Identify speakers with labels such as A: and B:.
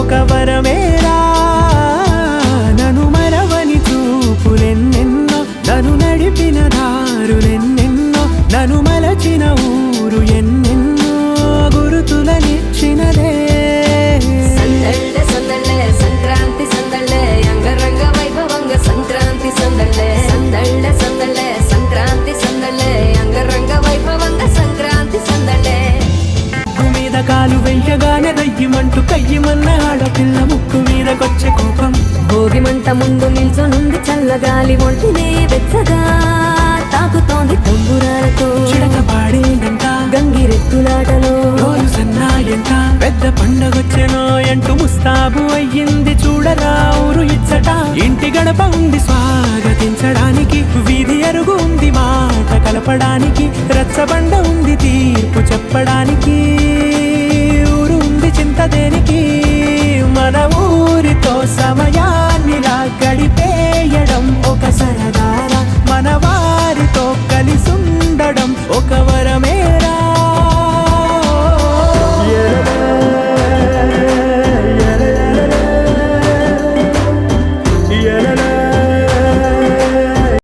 A: ఒక వరమేరా. నన్ను మరవని చూపులెన్నెన్నో, నన్ను నడిపిన దారులెన్నెన్నో, నన్ను మలచిన ఊరు ఎన్నెన్నో గురుతులనిచ్చినదే.
B: సందళ్ళే సందళ్ళే సంక్రాంతి సందళ్ళే అంగరంగ వైభవంగ సంక్రాంతి సందళ్ళే. సందళ్ళే సందళ్ళే సంక్రాంతి సందళ్ళే అంగరంగ వైభవంగ సంక్రాంతి సందళ్ళే.
A: మీద కాలు వెయ్యగానే రయ్యమంటూ కయ్యమన్న ఆడపిల్ల ముక్కు మీదకొచ్చే కోపం.
B: భోగి మంట ముందు నిల్చొనుంది చల్లగాలి ఒంటినే వెచ్చగా తాకుతోంది తంబురాలతో.
A: చిడక పాడేనంట
B: గంగిరెత్తులాటలో
A: రోజు సన్నాయంట. పెద్ద పండగొచ్చెనో అంటూ ముస్తాబు అయ్యింది చూడరా ఊరు ఇచ్చట. ఇంటి గడప ఉంది స్వాగతించడానికి, వీధి అరుగు ఉంది మాట కలపడానికి, రచ్చబండ ఉంది తీర్పు చెప్పడానికి, ఊరు ఉంది చింత దేనికి. మన ఊరితో సమయాన్ని గడిపే